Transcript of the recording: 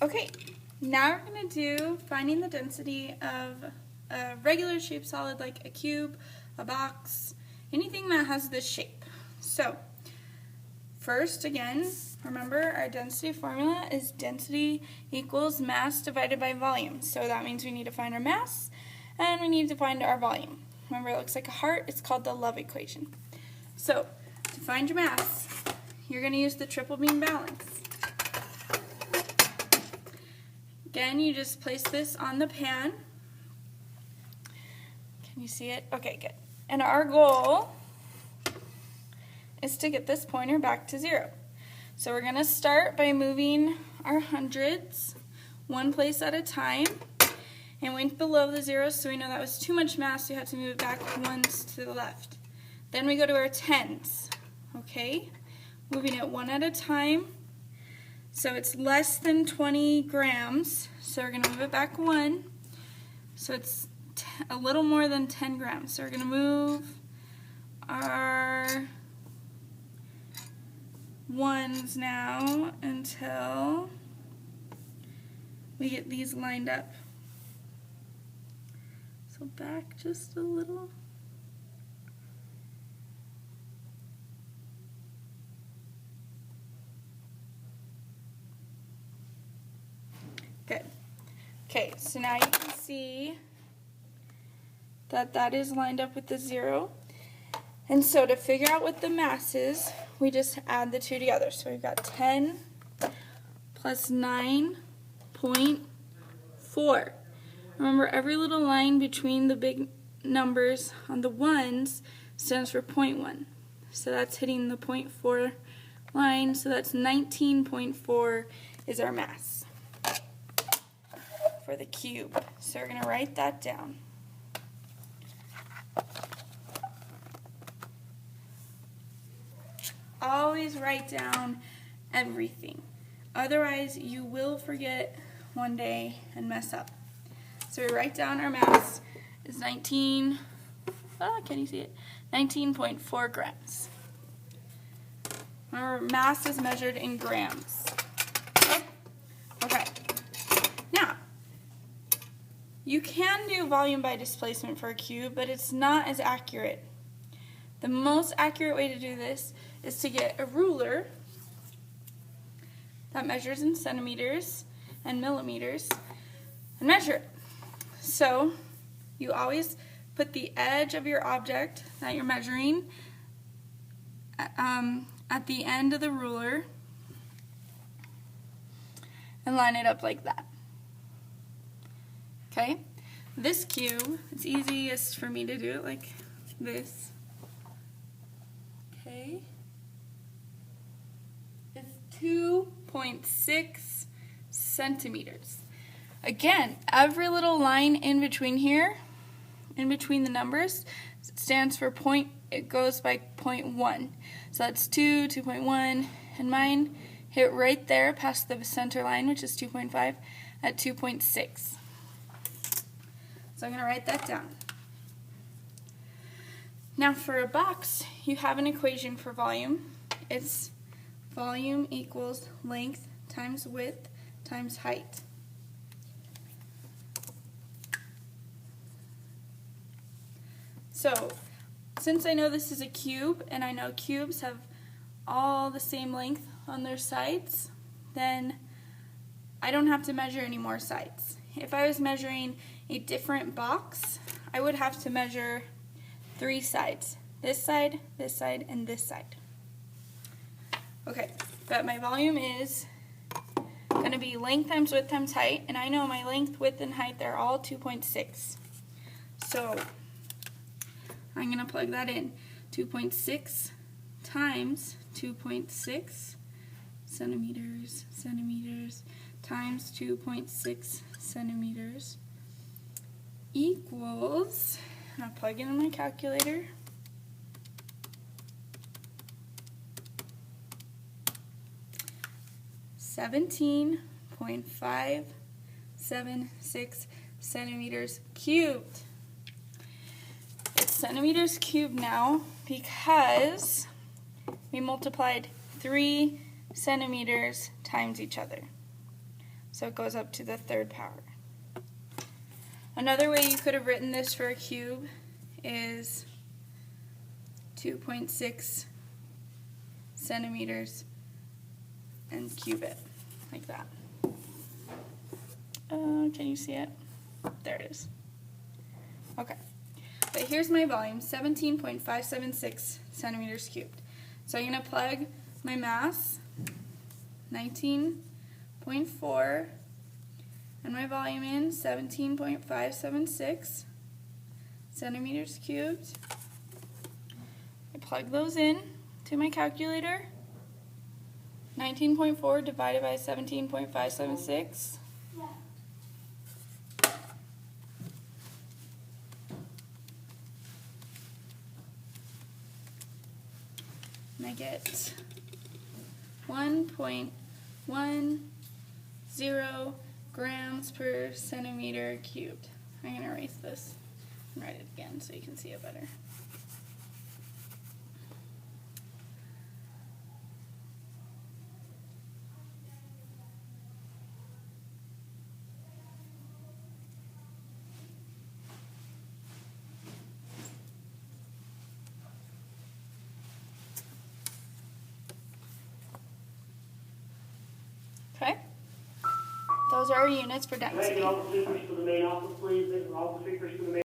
Okay, now we're going to do finding the density of a regular shaped solid like a cube, a box, anything that has this shape. So, first again, remember our density formula is density equals mass divided by volume. So that means we need to find our mass and we need to find our volume. Remember, it looks like a heart. It's called the love equation. So, to find your mass, you're going to use the triple beam balance. Again, you just place this on the pan. Can you see it? Okay, good. And our goal is to get this pointer back to 0. So we're going to start by moving our hundreds one place at a time. And went below the 0, so we know that was too much mass, so we have to move it back ones to the left. Then we go to our tens, okay? Moving it one at a time. So it's less than 20 grams, so we're going to move it back 1. So it's a little more than 10 grams. So we're going to move our ones now until we get these lined up. So back just a little. Good. Okay, so now you can see that that is lined up with the 0. And so to figure out what the mass is, we just add the two together. So we've got 10 plus 9.4. Remember, every little line between the big numbers on the ones stands for 0.1. So that's hitting the 0.4 line. So that's 19.4 is our mass for the cube. So we're going to write that down. Always write down everything. Otherwise, you will forget one day and mess up. So we write down our mass is 19.4 grams. Remember, mass is measured in grams. Okay. Now, you can do volume by displacement for a cube, but it's not as accurate. The most accurate way to do this is to get a ruler that measures in centimeters and millimeters and measure it. So you always put the edge of your object that you're measuring at the end of the ruler and line it up like that. Okay? This cube, it's easiest for me to do it like this. Okay? It's 2.6 centimeters. Again, every little line in between here, in between the numbers, stands for point, it goes by 0.1. So that's 2, 2.1, and mine hit right there past the center line, which is 2.5, at 2.6. So I'm going to write that down. Now for a box, you have an equation for volume. It's volume equals length times width times height. So, since I know this is a cube, and I know cubes have all the same length on their sides, then I don't have to measure any more sides. If I was measuring a different box, I would have to measure 3 sides. This side, and this side. Okay, but my volume is going to be length times width times height, and I know my length, width, and height, they're all 2.6. So I'm going to plug that in. 2.6 times 2.6 centimeters times 2.6 centimeters equals, I'll plug it in my calculator, 17.576 centimeters cubed. It's centimeters cubed now because we multiplied 3 centimeters times each other. so it goes up to the third power. Another way you could have written this for a cube is 2.6 centimeters and cube it, like that. Can you see it? There it is. Okay, but here's my volume, 17.576 centimeters cubed. So I'm going to plug my mass, 19.4, and my volume in, 17.576 centimeters cubed. I plug those in to my calculator. 19.4 divided by 17.576. And I get 1.10 grams per centimeter cubed. I'm going to erase this and write it again so you can see it better. Okay, those are our units for density. All the speakers to the main office, please. All the speakers to the main